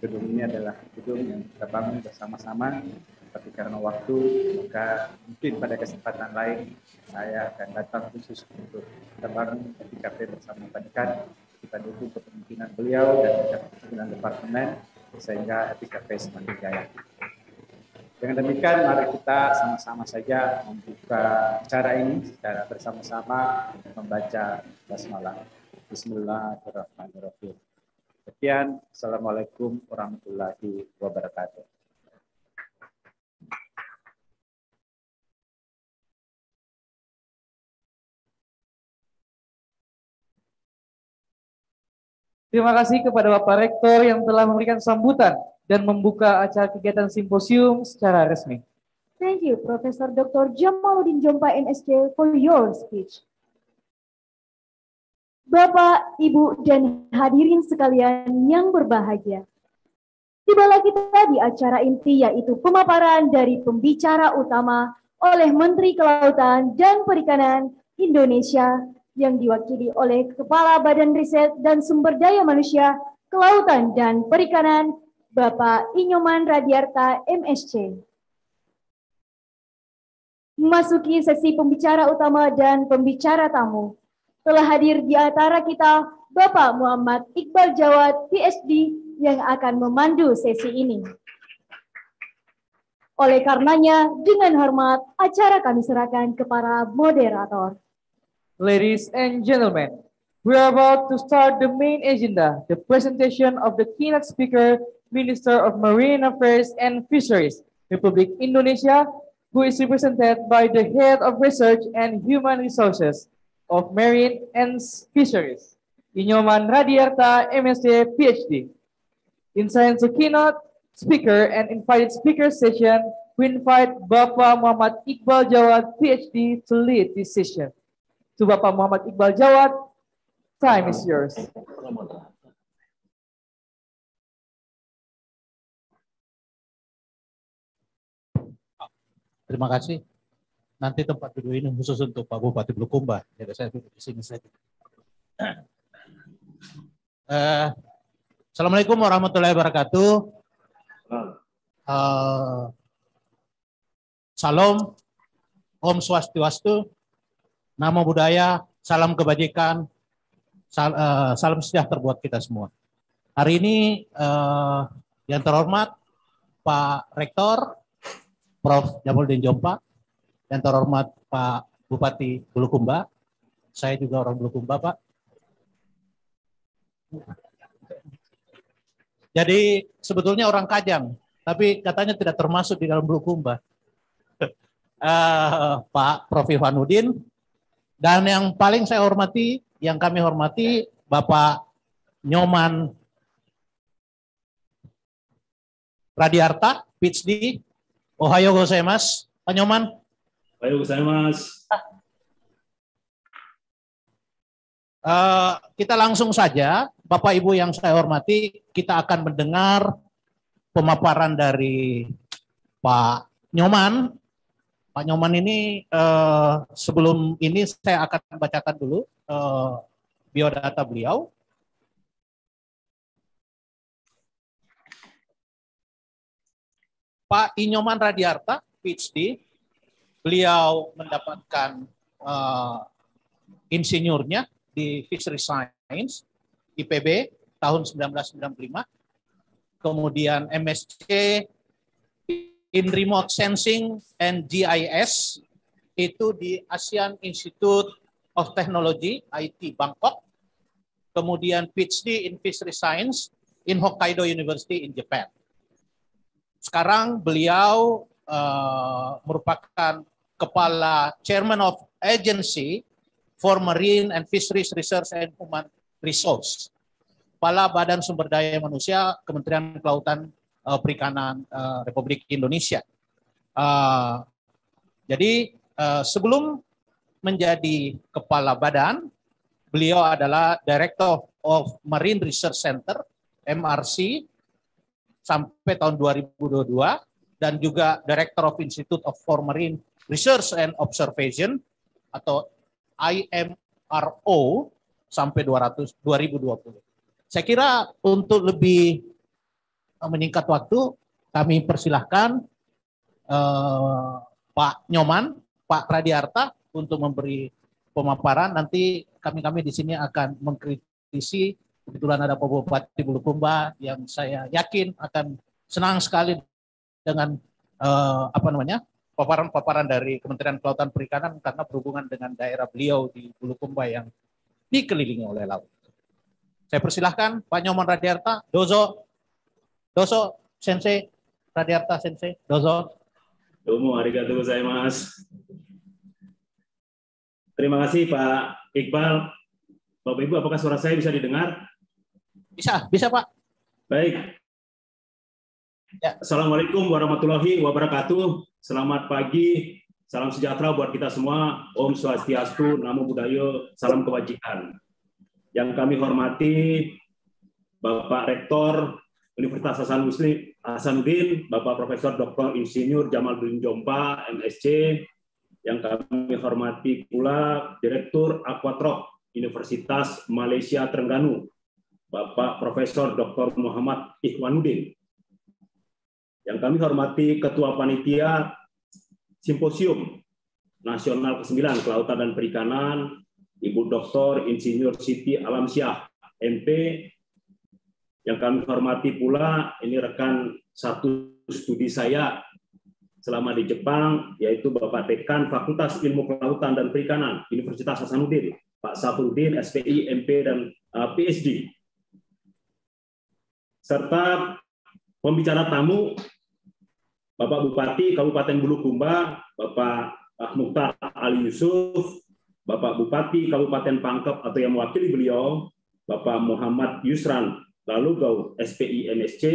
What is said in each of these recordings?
Gedung ini adalah gedung yang kita bangun bersama-sama, tapi karena waktu, maka mungkin pada kesempatan lain saya akan datang khusus untuk kita bangun IKP bersama Pak Dekan. Kita dukung kepemimpinan beliau dan kepemimpinan departemen sehingga IKP semakin jaya. Dengan demikian, mari kita sama-sama saja membuka acara ini secara bersama-sama membaca basmalah. Bismillahirrahmanirrahim. Sekian, Assalamualaikum warahmatullahi wabarakatuh. Terima kasih kepada Bapak Rektor yang telah memberikan sambutan dan membuka acara kegiatan simposium secara resmi. Thank you, Profesor Dr. Jamaluddin Jompa, MSc, for your speech. Bapak, Ibu, dan hadirin sekalian yang berbahagia. Tibalah kita di acara inti, yaitu pemaparan dari pembicara utama oleh Menteri Kelautan dan Perikanan Indonesia yang diwakili oleh Kepala Badan Riset dan Sumber Daya Manusia, Kelautan dan Perikanan, Bapak Inyoman Radiarta, MSc. Memasuki sesi pembicara utama dan pembicara tamu. Telah hadir di antara kita Bapak Muhammad Iqbal Jawad, PhD, yang akan memandu sesi ini. Oleh karenanya, dengan hormat, acara kami serahkan ke para moderator. Ladies and gentlemen, we are about to start the main agenda, the presentation of the keynote speaker, Minister of Marine Affairs and Fisheries, Republik Indonesia, who is represented by the Head of Research and Human Resources of Marine and Fisheries, Inyoman Radiarta, MSc, PhD. Inside the keynote speaker and invited speaker session, we invite Bapak Muhammad Iqbal Jawad, PhD, to lead this session. To Bapak Muhammad Iqbal Jawad, time is yours. Terima kasih. Nanti tempat duduk ini khusus untuk Pak Bupati Bulukumba. Jadi saya duduk di sini saja. Assalamualaikum warahmatullahi wabarakatuh. Salam, Om Swastiastu, Namo Buddhaya, salam kebajikan, salam sejahtera buat kita semua. Hari ini yang terhormat Pak Rektor, Prof. Jamaluddin Jompa, yang terhormat Pak Bupati Bulukumba, saya juga orang Bulukumba, Pak. Jadi sebetulnya orang Kajang, tapi katanya tidak termasuk di dalam Bulukumba. Pak Prof. Ivanuddin, dan yang paling saya hormati, yang kami hormati, Bapak Nyoman Radiarta, PhD. Ohayo gozaimasu, Pak Nyoman. Ohayo gozaimasu. Kita langsung saja, Bapak Ibu yang saya hormati, kita akan mendengar pemaparan dari Pak Nyoman. Pak Nyoman ini sebelum ini saya akan bacakan dulu biodata beliau. Pak Inyoman Radiarta, PhD, beliau mendapatkan insinyurnya di Fishery Science, IPB, tahun 1995. Kemudian MSc in Remote Sensing and GIS, itu di Asian Institute of Technology, IT, Bangkok. Kemudian PhD in Fishery Science in Hokkaido University in Japan. Sekarang beliau merupakan Kepala Chairman of Agency for Marine and Fisheries Research and Human Resource, Kepala Badan Sumber Daya Manusia Kementerian Kelautan Perikanan Republik Indonesia. Jadi sebelum menjadi kepala badan, beliau adalah Director of Marine Research Center (MRC) sampai tahun 2022 dan juga Director of Institute for Marine Research and Observation atau IMRO sampai 2020. Saya kira untuk lebih menyingkat waktu, kami persilahkan Pak Nyoman, Pak Radiarta untuk memberi pemaparan. Nanti kami di sini akan mengkritisi. Kebetulan ada Pak Bupati Bulukumba yang saya yakin akan senang sekali dengan paparan-paparan dari Kementerian Kelautan Perikanan karena berhubungan dengan daerah beliau di Bulukumba yang dikelilingi oleh laut. Saya persilahkan Pak Nyoman Radiarta, dozo sensei, Radiarta sensei, dozo. Domo arigatou gozaimasu. Terima kasih Pak Iqbal. Bapak Ibu, apakah suara saya bisa didengar? Bisa Pak. Baik. Ya. Assalamualaikum warahmatullahi wabarakatuh. Selamat pagi, salam sejahtera buat kita semua. Om Swastiastu, Namo Buddhaya, salam kebajikan. Yang kami hormati Bapak Rektor Universitas Hasanuddin, Bapak Profesor Dr. Insinyur Jamaluddin Jompa, MSc. Yang kami hormati pula Direktur Aquatrop Universitas Malaysia Terengganu, Bapak Profesor Dr. Muhammad Ikhwanuddin. Yang kami hormati Ketua Panitia Simposium Nasional ke-9 Kelautan dan Perikanan, Ibu Dr. Insinyur Siti Alamsyah, MP. Yang kami hormati pula, ini rekan satu studi saya selama di Jepang, yaitu Bapak Dekan Fakultas Ilmu Kelautan dan Perikanan Universitas Hasanuddin, Pak Safruddin, SPI, MP, dan PhD. Serta pembicara tamu, Bapak Bupati Kabupaten Bulukumba, Bapak Mukhtar Ali Yusuf, Bapak Bupati Kabupaten Pangkep atau yang mewakili beliau, Bapak Muhammad Yusran Lalugau, SPI, MSc,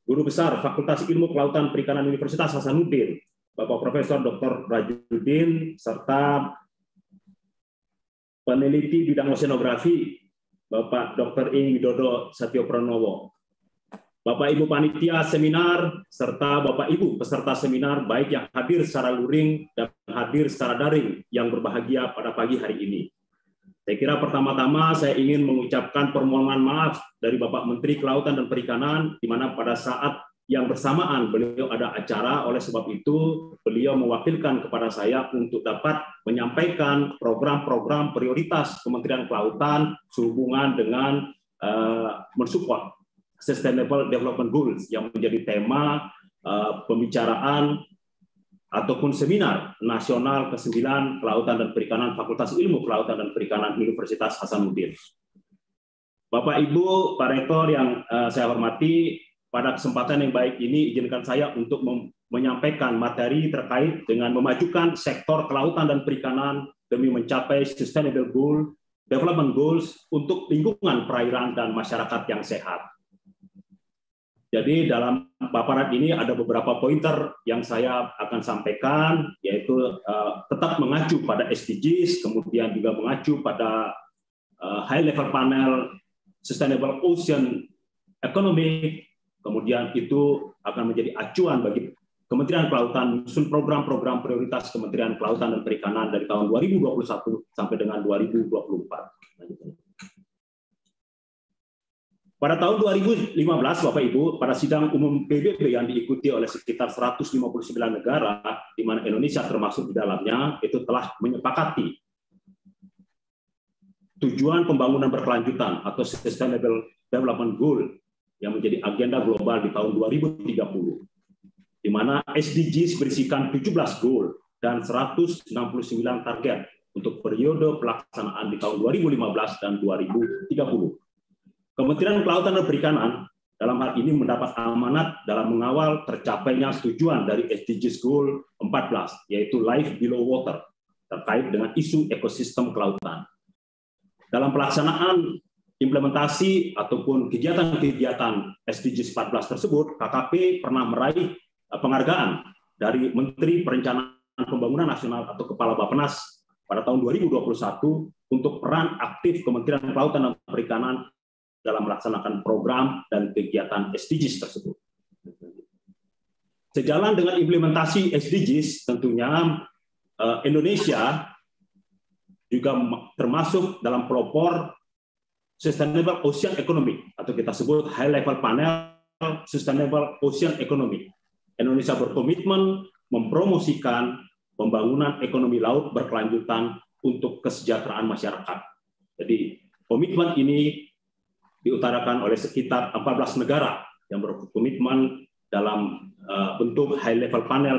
Guru Besar Fakultas Ilmu Kelautan Perikanan Universitas Hasanuddin, Bapak Profesor Dr. Rajuddin, serta peneliti bidang oceanografi, Bapak Dr. Ing Widodo Satyo Pranowo, Bapak Ibu Panitia Seminar, serta Bapak Ibu peserta seminar, baik yang hadir secara luring dan hadir secara daring yang berbahagia pada pagi hari ini. Saya kira pertama-tama saya ingin mengucapkan permohonan maaf dari Bapak Menteri Kelautan dan Perikanan, di mana pada saat yang bersamaan beliau ada acara, oleh sebab itu beliau mewakilkan kepada saya untuk dapat menyampaikan program-program prioritas Kementerian Kelautan sehubungan dengan mensupport Sustainable Development Goals yang menjadi tema pembicaraan ataupun seminar nasional ke-9 Kelautan dan Perikanan Fakultas Ilmu Kelautan dan Perikanan Universitas Hasanuddin. Bapak Ibu, Pak Rektor yang saya hormati, pada kesempatan yang baik ini izinkan saya untuk menyampaikan materi terkait dengan memajukan sektor kelautan dan perikanan demi mencapai Sustainable Development Goals untuk lingkungan perairan dan masyarakat yang sehat. Jadi dalam paparan ini ada beberapa pointer yang saya akan sampaikan, yaitu tetap mengacu pada SDGs, kemudian juga mengacu pada High Level Panel Sustainable Ocean Economy, kemudian itu akan menjadi acuan bagi Kementerian Kelautan menyusun program-program prioritas Kementerian Kelautan dan Perikanan dari tahun 2021 sampai dengan 2024. Pada tahun 2015, Bapak Ibu, pada sidang umum PBB yang diikuti oleh sekitar 159 negara, di mana Indonesia termasuk di dalamnya, itu telah menyepakati tujuan pembangunan berkelanjutan atau Sustainable Development Goal yang menjadi agenda global di tahun 2030, di mana SDGs berisikan 17 goal dan 169 target untuk periode pelaksanaan di tahun 2015 dan 2030. Kementerian Kelautan dan Perikanan dalam hal ini mendapat amanat dalam mengawal tercapainya tujuan dari SDGs Goal 14, yaitu Life Below Water, terkait dengan isu ekosistem kelautan. Dalam pelaksanaan implementasi ataupun kegiatan-kegiatan SDGs 14 tersebut, KKP pernah meraih penghargaan dari Menteri Perencanaan Pembangunan Nasional atau Kepala Bappenas pada tahun 2021 untuk peran aktif Kementerian Kelautan dan Perikanan dalam melaksanakan program dan kegiatan SDGs tersebut. Sejalan dengan implementasi SDGs, tentunya Indonesia juga termasuk dalam pelopor Sustainable Ocean Economy, atau kita sebut High Level Panel Sustainable Ocean Economy. Indonesia berkomitmen mempromosikan pembangunan ekonomi laut berkelanjutan untuk kesejahteraan masyarakat. Jadi komitmen ini diutarakan oleh sekitar 14 negara yang berkomitmen dalam bentuk high level panel